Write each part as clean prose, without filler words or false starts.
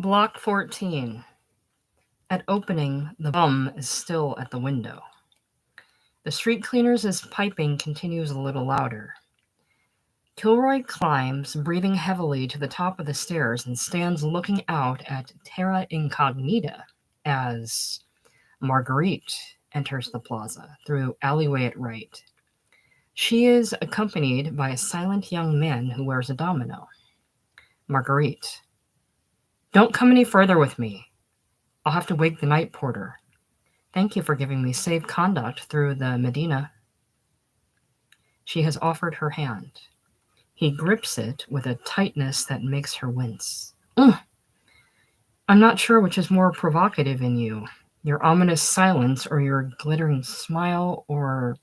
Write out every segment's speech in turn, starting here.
Block 14. At opening, the bum is still at the window. The street cleaner's piping continues a little louder. Kilroy climbs, breathing heavily, to the top of the stairs and stands looking out at terra incognita as Marguerite enters the plaza through alleyway at right. She is accompanied by a silent young man who wears a domino. Marguerite. Don't come any further with me. I'll have to wake the night porter. Thank you for giving me safe conduct through the Medina. She has offered her hand. He grips it with a tightness that makes her wince. Ugh. I'm not sure which is more provocative in you, your ominous silence or your glittering smile, or...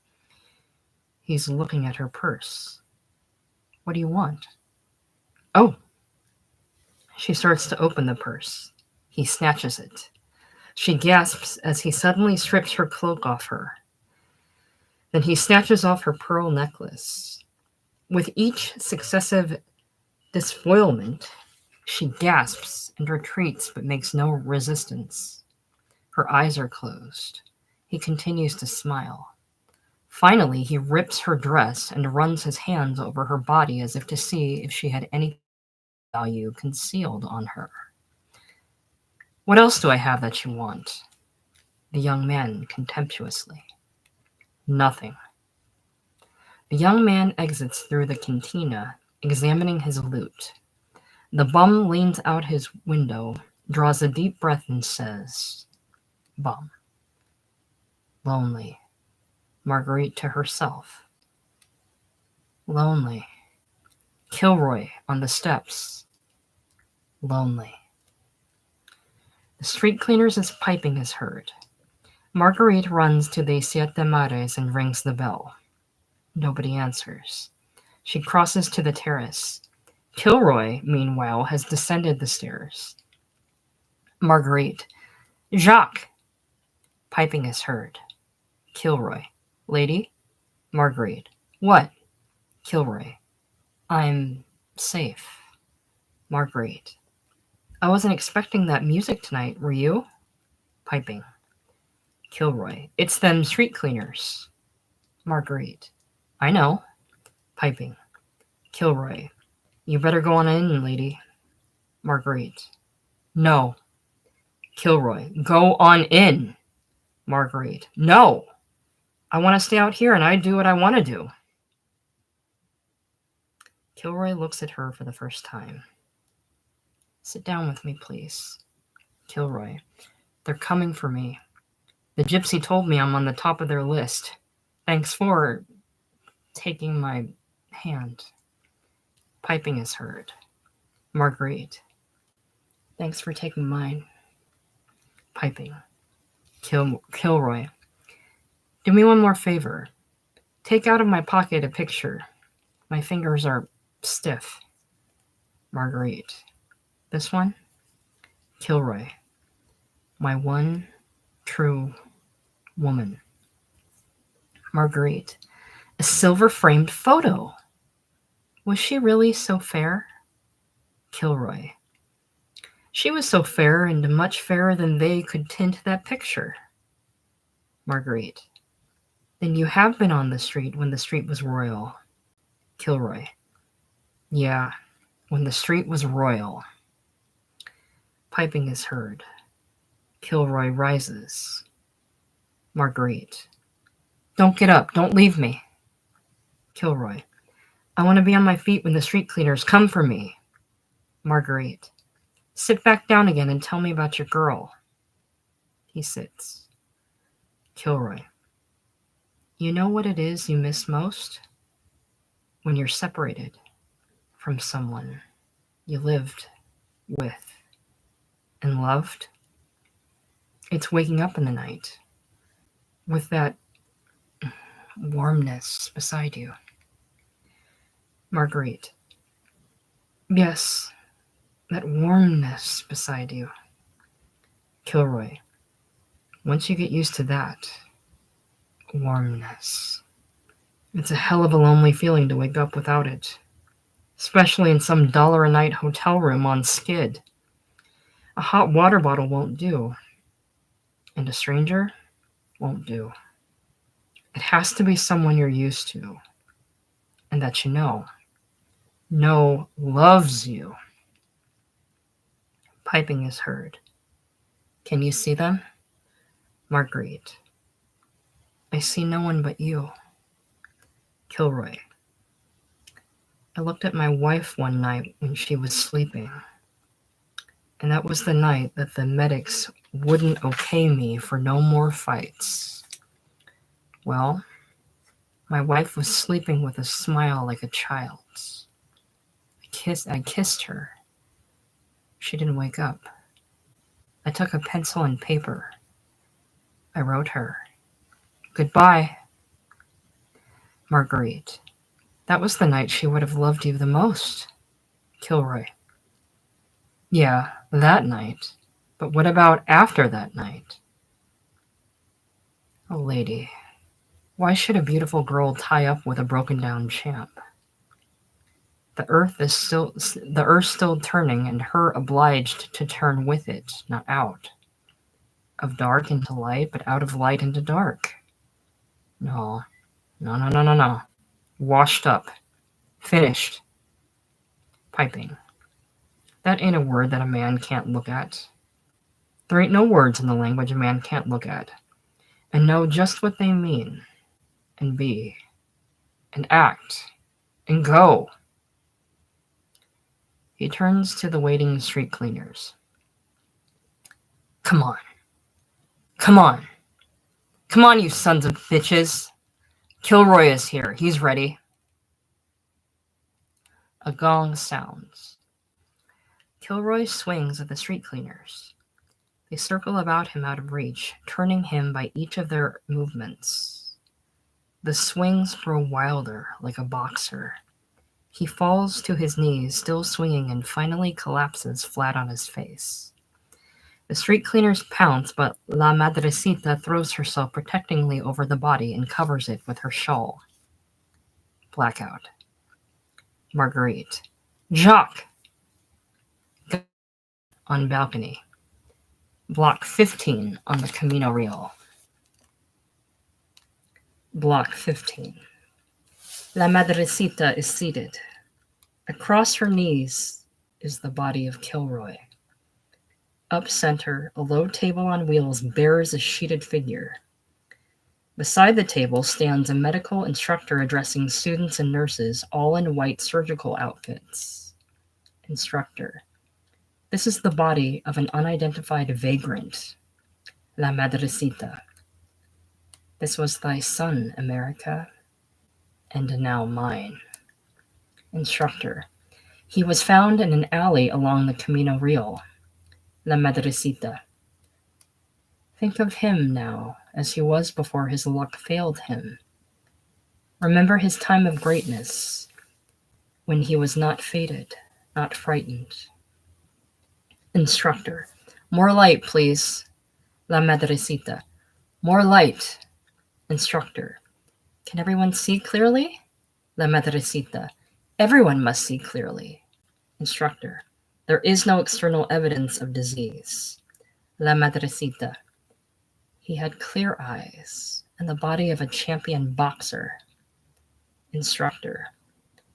He's looking at her purse. What do you want? Oh. She starts to open the purse. He snatches it. She gasps as he suddenly strips her cloak off her. Then he snatches off her pearl necklace. With each successive desfoilement, she gasps and retreats but makes no resistance. Her eyes are closed. He continues to smile. Finally, he rips her dress and runs his hands over her body as if to see if she had any value concealed on her. What else do I have that you want? The young man contemptuously. Nothing. The young man exits through the cantina, examining his loot. The bum leans out his window, draws a deep breath, and says, Bum. Lonely. Marguerite to herself. Lonely. Kilroy on the steps. Lonely. The street cleaner's piping is heard. Marguerite runs to the Siete Mares and rings the bell. Nobody answers. She crosses to the terrace. Kilroy, meanwhile, has descended the stairs. Marguerite. Jacques! Piping is heard. Kilroy. Lady? Marguerite. What? Kilroy. I'm safe. Marguerite. I wasn't expecting that music tonight, were you? Piping. Kilroy. It's them street cleaners. Marguerite. I know. Piping. Kilroy. You better go on in, lady. Marguerite. No. Kilroy. Go on in. Marguerite. No. I want to stay out here and I do what I want to do. Kilroy looks at her for the first time. Sit down with me, please. Kilroy. They're coming for me. The gypsy told me I'm on the top of their list. Thanks for taking my hand. Piping is heard. Marguerite. Thanks for taking mine. Piping. Kilroy. Do me one more favor. Take out of my pocket a picture. My fingers are stiff. Marguerite. This one? Kilroy. My one true woman. Marguerite. A silver-framed photo. Was she really so fair? Kilroy. She was so fair and much fairer than they could tint that picture. Marguerite. Then you have been on the street when the street was royal. Kilroy. Yeah, when the street was royal. Piping is heard. Kilroy rises. Marguerite. Don't get up. Don't leave me. Kilroy. I want to be on my feet when the street cleaners come for me. Marguerite. Sit back down again and tell me about your girl. He sits. Kilroy. You know what it is you miss most? When you're separated from someone you lived with and loved. It's waking up in the night with that warmness beside you. Marguerite. Yes, that warmness beside you. Kilroy. Once you get used to that warmness, it's a hell of a lonely feeling to wake up without it, especially in some $1 a night hotel room on Skid. A hot water bottle won't do, and a stranger won't do. It has to be someone you're used to, and that you know loves you. Piping is heard. Can you see them? Marguerite. I see no one but you. Kilroy. I looked at my wife one night when she was sleeping, and that was the night that the medics wouldn't okay me for no more fights. Well, my wife was sleeping with a smile like a child's. I kissed her. She didn't wake up. I took a pencil and paper. I wrote her, "Goodbye." Marguerite. That was the night she would have loved you the most. Kilroy. Yeah, that night. But what about after that night? Oh, lady, why should a beautiful girl tie up with a broken-down champ? The earth still turning, and her obliged to turn with it, not out. Of dark into light, but out of light into dark. No. Washed up. Finished. Piping. That ain't a word that a man can't look at. There ain't no words in the language a man can't look at, and know just what they mean, and be, and act, and go. He turns to the waiting street cleaners. Come on. Come on. Come on, you sons of bitches. Kilroy is here. He's ready. A gong sounds. Kilroy swings at the street cleaners. They circle about him out of reach, turning him by each of their movements. The swings grow wilder, like a boxer. He falls to his knees, still swinging, and finally collapses flat on his face. The street cleaners pounce, but La Madrecita throws herself protectingly over the body and covers it with her shawl. Blackout. Marguerite. Jacques! On balcony. Block 15 on the Camino Real. Block 15. La Madrecita is seated. Across her knees is the body of Kilroy. Up center, a low table on wheels bears a sheeted figure. Beside the table stands a medical instructor addressing students and nurses, all in white surgical outfits. Instructor. This is the body of an unidentified vagrant. La Madrecita. This was thy son, America, and now mine. Instructor. He was found in an alley along the Camino Real. La Madrecita. Think of him now, as he was before his luck failed him. Remember his time of greatness, when he was not fated, not frightened. Instructor. More light, please. La Madrecita. More light. Instructor. Can everyone see clearly? La Madrecita. Everyone must see clearly. Instructor. There is no external evidence of disease. La Madrecita. He had clear eyes and the body of a champion boxer. Instructor.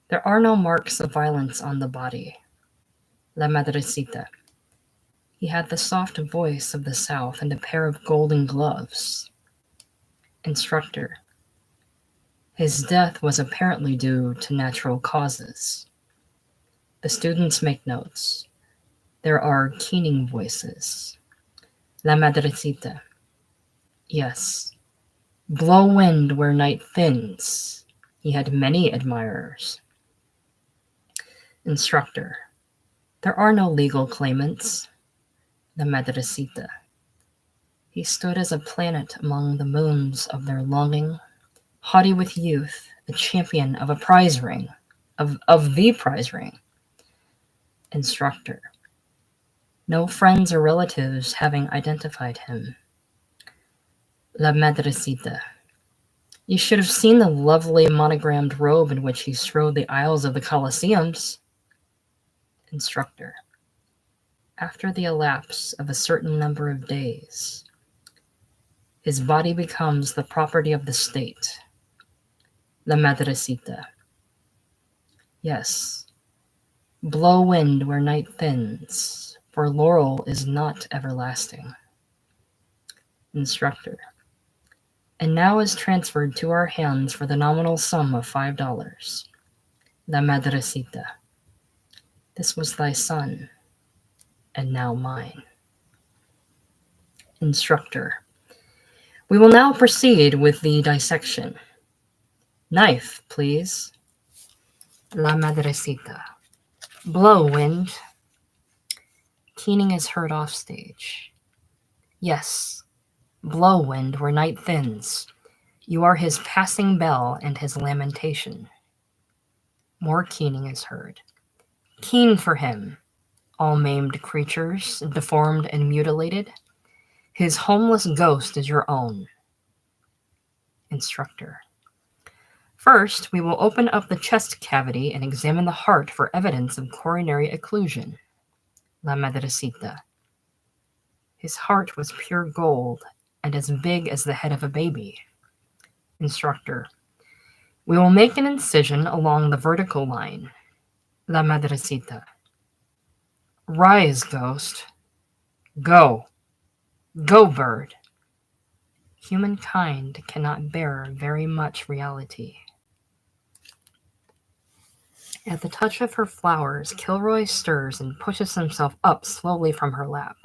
There are no marks of violence on the body. La Madrecita. He had the soft voice of the South and a pair of golden gloves. Instructor. His death was apparently due to natural causes. The students make notes. There are keening voices. La Madrecita. Yes. Blow wind where night thins. He had many admirers. Instructor. There are no legal claimants. La Madrecita. He stood as a planet among the moons of their longing, haughty with youth, a champion of a prize ring, of the prize ring. Instructor. No friends or relatives having identified him. La Madrecita. You should have seen the lovely monogrammed robe in which he strode the aisles of the Colosseums. Instructor. After the elapse of a certain number of days, his body becomes the property of the state, La Madrecita. Yes, blow wind where night thins, for laurel is not everlasting. Instructor. And now is transferred to our hands for the nominal sum of $5. La Madrecita. This was thy son, and now mine. Instructor. We will now proceed with the dissection. Knife, please. La Madrecita. Blow, wind. Keening is heard off stage. Yes, blow, wind, where night thins. You are his passing bell and his lamentation. More keening is heard. Keen for him, all maimed creatures, deformed and mutilated. His homeless ghost is your own. Instructor. First, we will open up the chest cavity and examine the heart for evidence of coronary occlusion. La Madrecita. His heart was pure gold and as big as the head of a baby. Instructor. We will make an incision along the vertical line. La Madrecita. Rise, ghost. Go. Go, bird. Humankind cannot bear very much reality. At the touch of her flowers, Kilroy stirs and pushes himself up slowly from her lap.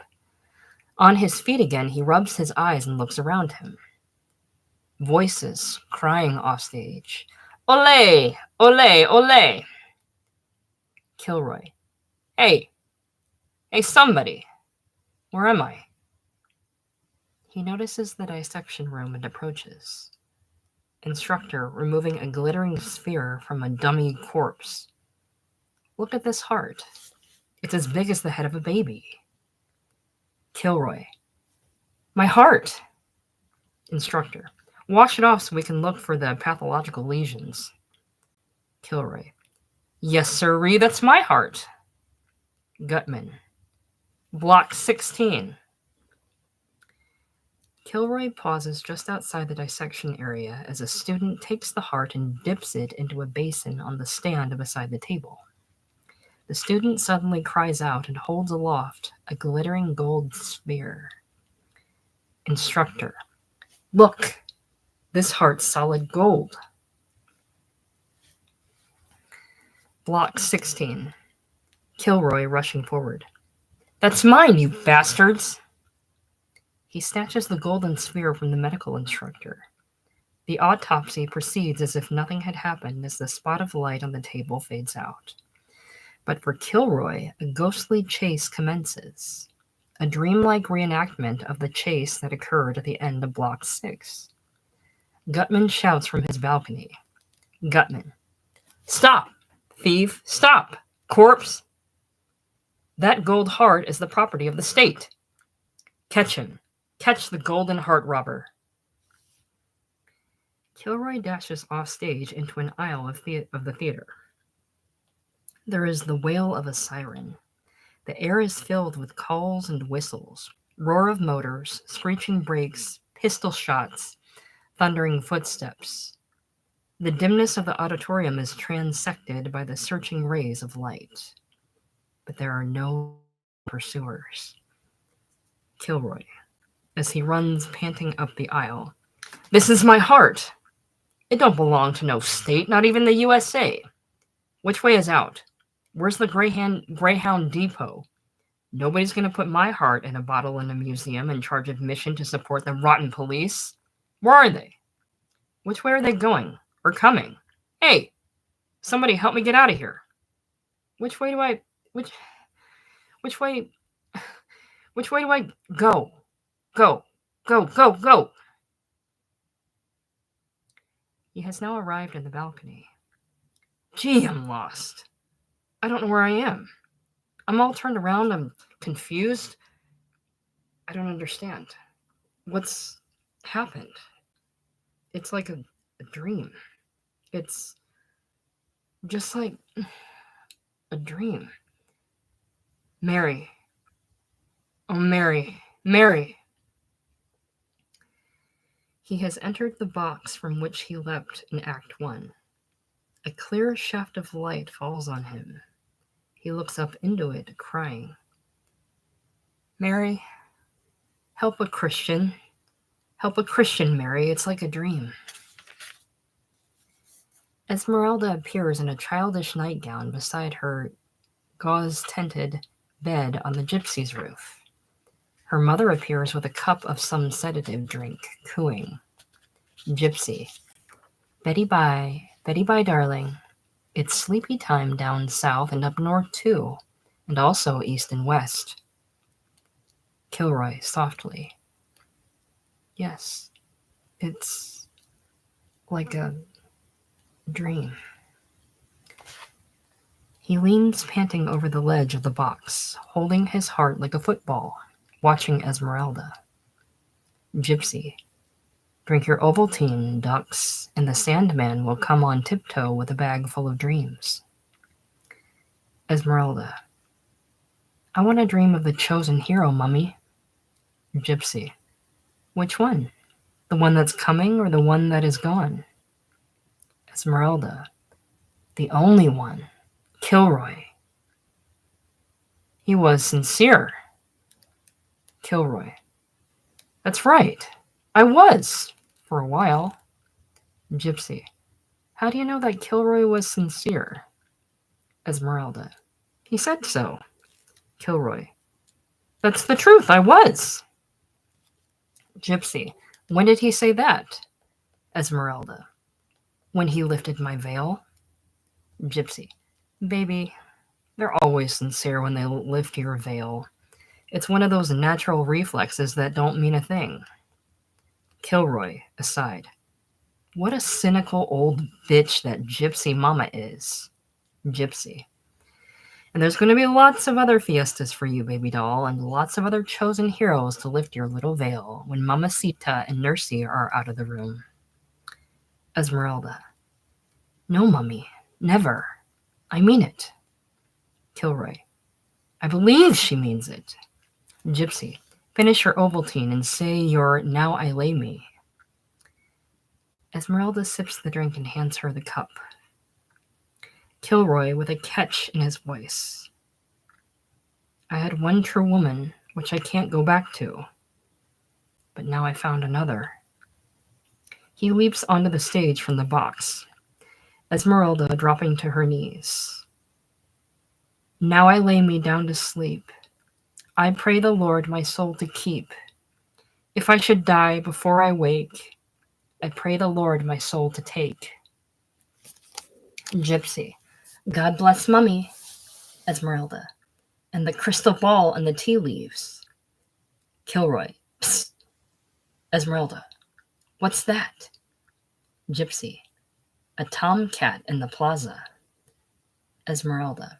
On his feet again, he rubs his eyes and looks around him. Voices crying offstage. Ole! Ole! Ole! Kilroy. Hey! Hey, somebody! Where am I? He notices the dissection room and approaches. Instructor removing a glittering sphere from a dummy corpse. Look at this heart. It's as big as the head of a baby. Kilroy. My heart! Instructor. Wash it off so we can look for the pathological lesions. Kilroy. Yes, sirree, that's my heart. Gutman. Block 16. Kilroy pauses just outside the dissection area as a student takes the heart and dips it into a basin on the stand beside the table. The student suddenly cries out and holds aloft a glittering gold sphere. Instructor. Look, this heart's solid gold. Block 16. Kilroy rushing forward. That's mine, you bastards! He snatches the golden sphere from the medical instructor. The autopsy proceeds as if nothing had happened as the spot of light on the table fades out. But for Kilroy, a ghostly chase commences, a dreamlike reenactment of the chase that occurred at the end of Block 6. Gutman shouts from his balcony. Gutman. Stop! Thief! Stop! Corpse! That gold heart is the property of the state. Catch him. Catch the golden heart robber. Kilroy dashes off stage into an aisle of the theater. There is the wail of a siren. The air is filled with calls and whistles, roar of motors, screeching brakes, pistol shots, thundering footsteps. The dimness of the auditorium is transected by the searching rays of light. But there are no pursuers. Kilroy, as he runs panting up the aisle. This is my heart. It don't belong to no state, not even the USA. Which way is out? Where's the Greyhound Depot? Nobody's going to put my heart in a bottle in a museum in charge of mission to support the rotten police. Where are they? Which way are they going? Or coming? Hey, somebody help me get out of here. Which way do I go? Go, go, go, go. He has now arrived in the balcony. Gee, I'm lost. I don't know where I am. I'm all turned around. I'm confused. I don't understand. What's happened? It's like a dream. It's just like a dream. Mary, Oh, Mary, Mary! He has entered the box from which he leapt in Act 1. A clear shaft of light falls on him. He looks up into it, crying, Mary, help a Christian. Help a Christian, Mary. It's like a dream. Esmeralda appears in a childish nightgown beside her gauze-tented bed on the gypsy's roof. Her mother appears with a cup of some sedative drink, cooing. Gypsy. Betty bye, darling. It's sleepy time down south and up north too, and also east and west. Kilroy, softly. Yes, it's like a dream. He leans panting over the ledge of the box, holding his heart like a football, watching Esmeralda. Gypsy. Drink your Ovaltine, ducks, and the Sandman will come on tiptoe with a bag full of dreams. Esmeralda. I want to dream of the chosen hero, Mummy. Gypsy. Which one? The one that's coming or the one that is gone? Esmeralda. The only one. Kilroy. He was sincere. Kilroy. That's right. I was, for a while. Gypsy. How do you know that Kilroy was sincere? Esmeralda. He said so. Kilroy. That's the truth, I was. Gypsy. When did he say that? Esmeralda. When he lifted my veil. Gypsy. Baby, they're always sincere when they lift your veil. It's one of those natural reflexes that don't mean a thing. Kilroy, aside. What a cynical old bitch that Gypsy Mama is. Gypsy. And there's going to be lots of other fiestas for you, baby doll, and lots of other chosen heroes to lift your little veil when Mamacita and Nursey are out of the room. Esmeralda. No, Mummy, never. I mean it. Kilroy. I believe she means it. Gypsy. Finish your Ovaltine and say your now I lay me. Esmeralda sips the drink and hands her the cup. Kilroy with a catch in his voice. I had one true woman, which I can't go back to. But now I found another. He leaps onto the stage from the box. Esmeralda dropping to her knees. Now I lay me down to sleep. I pray the Lord my soul to keep. If I should die before I wake, I pray the Lord my soul to take. Gypsy. God bless Mummy. Esmeralda. And the crystal ball and the tea leaves. Kilroy. Psst. Esmeralda. What's that? Gypsy. A tomcat in the plaza. Esmeralda.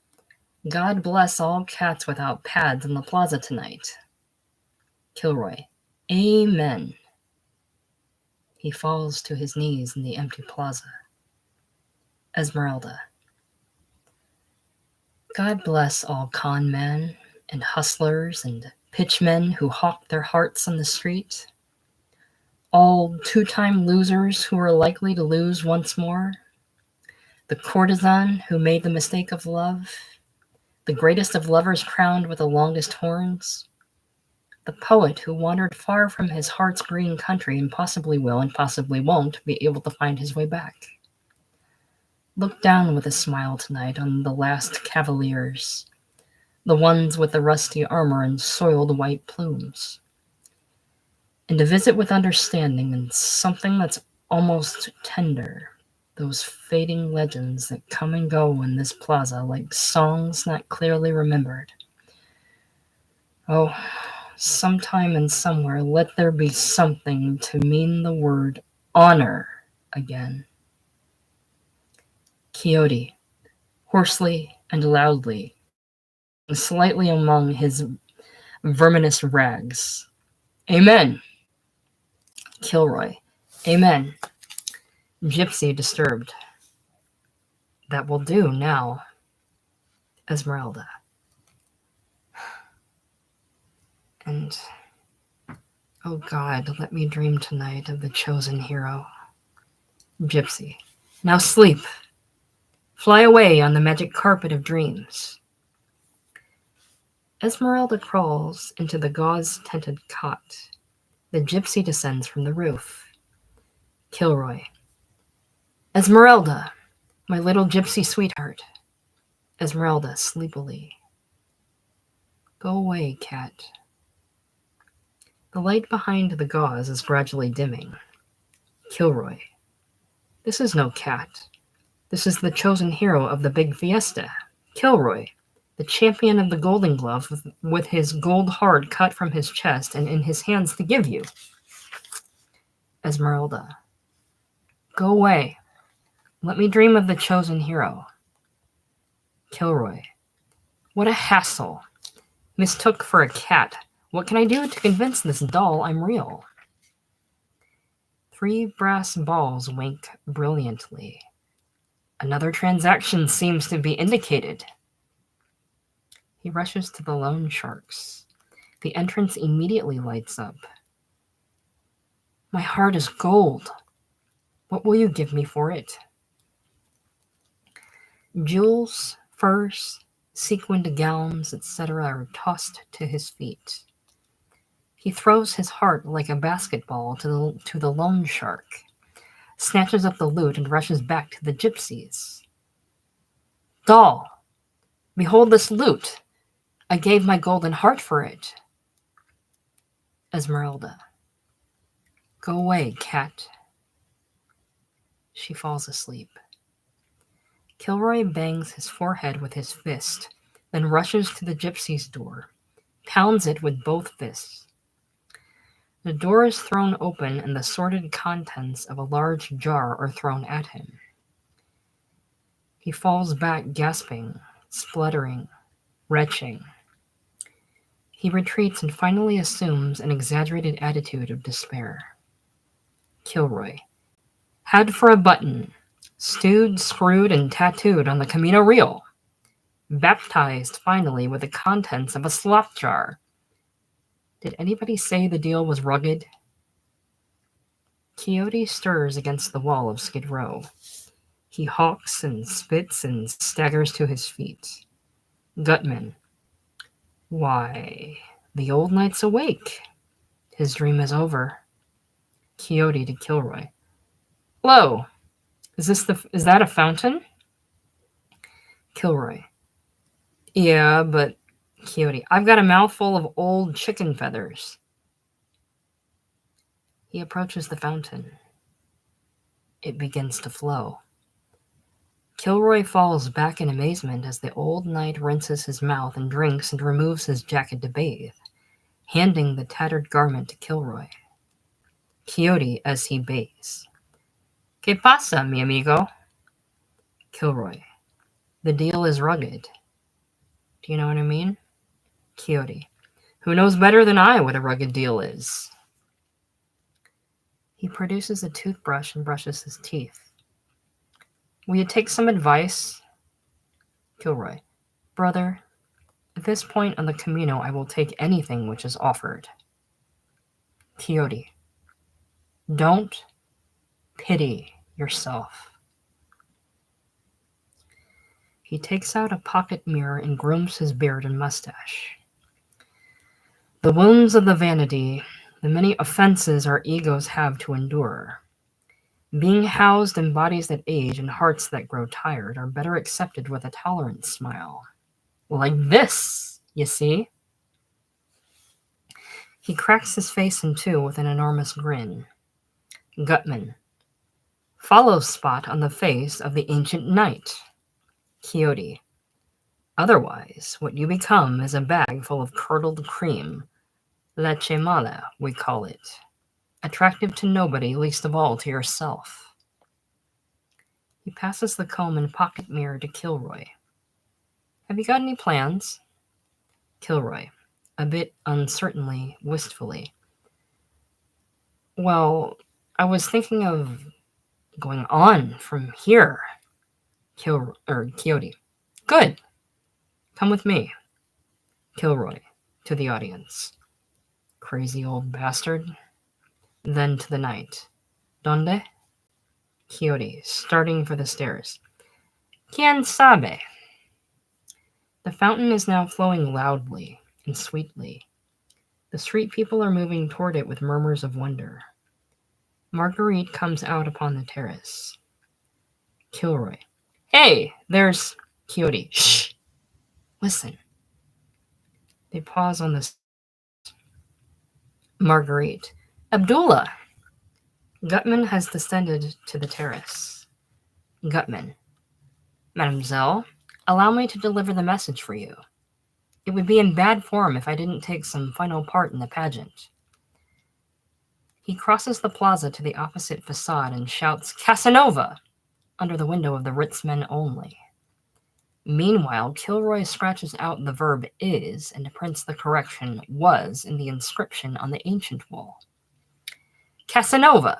God bless all cats without pads in the plaza tonight. Kilroy. Amen. He falls to his knees in the empty plaza. Esmeralda. God bless all con men and hustlers and pitchmen who hawk their hearts on the street. All two-time losers who are likely to lose once more. The courtesan who made the mistake of love. The greatest of lovers crowned with the longest horns. The poet who wandered far from his heart's green country and possibly will and possibly won't be able to find his way back. Look down with a smile tonight on the last cavaliers, the ones with the rusty armor and soiled white plumes. And to visit with understanding and something that's almost tender, those fading legends that come and go in this plaza like songs not clearly remembered. Oh, sometime and somewhere let there be something to mean the word honor again. Quixote, hoarsely and loudly, slightly among his verminous rags. Amen. Kilroy. Amen. Gypsy, disturbed. That will do now. Esmeralda. And, oh God, let me dream tonight of the chosen hero. Gypsy. Now sleep. Fly away on the magic carpet of dreams. Esmeralda crawls into the gauze-tented cot. The gypsy descends from the roof. Kilroy. Esmeralda, my little gypsy sweetheart. Esmeralda, sleepily. Go away, cat. The light behind the gauze is gradually dimming. Kilroy. This is no cat. This is the chosen hero of the big fiesta. Kilroy, the champion of the Golden Glove with his gold heart cut from his chest and in his hands to give you. Esmeralda. Go away. Let me dream of the chosen hero. Kilroy. What a hassle. Mistook for a cat. What can I do to convince this doll I'm real? 3 brass balls wink brilliantly. Another transaction seems to be indicated. He rushes to the loan sharks. The entrance immediately lights up. My heart is gold. What will you give me for it? Jewels, furs, sequined gowns, etc. are tossed to his feet. He throws his heart like a basketball to the loan shark, snatches up the loot and rushes back to the gypsies. Doll, behold this loot. I gave my golden heart for it. Esmeralda. Go away, cat. She falls asleep. Kilroy bangs his forehead with his fist, then rushes to the gypsy's door, pounds it with both fists. The door is thrown open and the sordid contents of a large jar are thrown at him. He falls back gasping, spluttering, retching. He retreats and finally assumes an exaggerated attitude of despair. Kilroy. Had for a button. Stewed, screwed, and tattooed on the Camino Real. Baptized, finally, with the contents of a slop jar. Did anybody say the deal was rugged? Quixote stirs against the wall of Skid Row. He hawks and spits and staggers to his feet. Gutman. Why, the old knight's awake. His dream is over. Quixote to Kilroy. Lo! Is that a fountain? Kilroy. Yeah, but Quixote, I've got a mouthful of old chicken feathers. He approaches the fountain. It begins to flow. Kilroy falls back in amazement as the old knight rinses his mouth and drinks and removes his jacket to bathe, handing the tattered garment to Kilroy. Quixote as he bathes. ¿Qué pasa, mi amigo? Kilroy. The deal is rugged. Do you know what I mean? Quixote. Who knows better than I what a rugged deal is? He produces a toothbrush and brushes his teeth. Will you take some advice? Kilroy. Brother, at this point on the Camino, I will take anything which is offered. Quixote. Don't pity yourself. He takes out a pocket mirror and grooms his beard and mustache. The wounds of the vanity, the many offenses our egos have to endure, being housed in bodies that age and hearts that grow tired, are better accepted with a tolerant smile. Like this, you see? He cracks his face in two with an enormous grin. Gutman. Follow spot on the face of the ancient knight. Quixote. Otherwise, what you become is a bag full of curdled cream. Leche mala, we call it. Attractive to nobody, least of all to yourself. He passes the comb and pocket mirror to Kilroy. Have you got any plans? Kilroy, a bit uncertainly, wistfully. Well, I was thinking of going on from here. Quixote. Good. Come with me. Kilroy, to the audience. Crazy old bastard. Then to the knight. Donde? Quixote, starting for the stairs. Quien sabe? The fountain is now flowing loudly and sweetly. The street people are moving toward it with murmurs of wonder. Marguerite comes out upon the terrace. Kilroy. Hey, there's Quixote. Shh! Listen. They pause on the Marguerite. Abdullah! Gutman has descended to the terrace. Gutman. Mademoiselle, allow me to deliver the message for you. It would be in bad form if I didn't take some final part in the pageant. He crosses the plaza to the opposite facade and shouts, Casanova! Under the window of the Ritz men only. Meanwhile, Kilroy scratches out the verb is and prints the correction was in the inscription on the ancient wall. Casanova,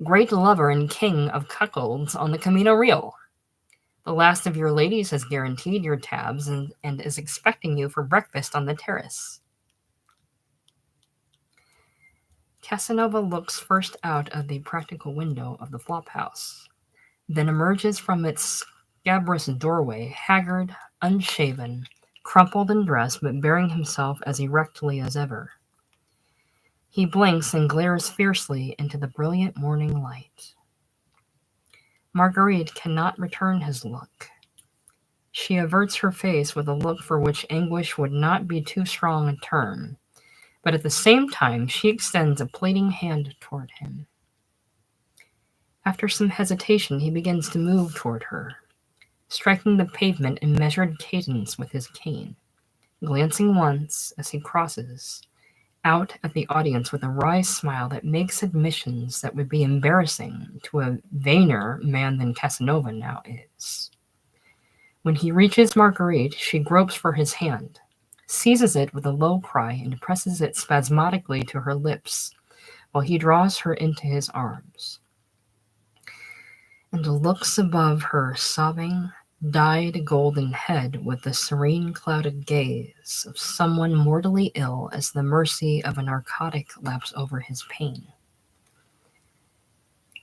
great lover and king of cuckolds on the Camino Real. The last of your ladies has guaranteed your tabs and is expecting you for breakfast on the terrace. Casanova looks first out of the practical window of the flophouse, then emerges from its scabrous doorway, haggard, unshaven, crumpled in dress, but bearing himself as erectly as ever. He blinks and glares fiercely into the brilliant morning light. Marguerite cannot return his look. She averts her face with a look for which anguish would not be too strong a term, but at the same time she extends a pleading hand toward him. After some hesitation, he begins to move toward her, striking the pavement in measured cadence with his cane, glancing once, as he crosses, out at the audience with a wry smile that makes admissions that would be embarrassing to a vainer man than Casanova now is. When he reaches Marguerite, she gropes for his hand, seizes it with a low cry, and presses it spasmodically to her lips, while he draws her into his arms, and looks above her sobbing, dyed golden head with the serene clouded gaze of someone mortally ill as the mercy of a narcotic laps over his pain.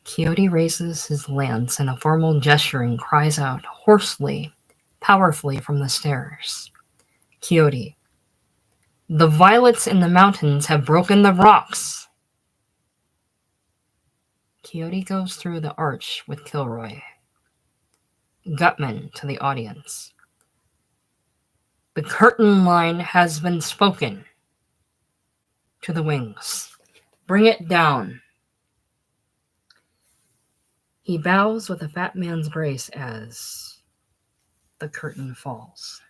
Quixote raises his lance in a formal gesture and cries out hoarsely, powerfully from the stairs. Quixote. The violets in the mountains have broken the rocks. Quixote goes through the arch with Kilroy. Gutman to the audience. The curtain line has been spoken. To the wings. Bring it down. He bows with a fat man's grace as the curtain falls.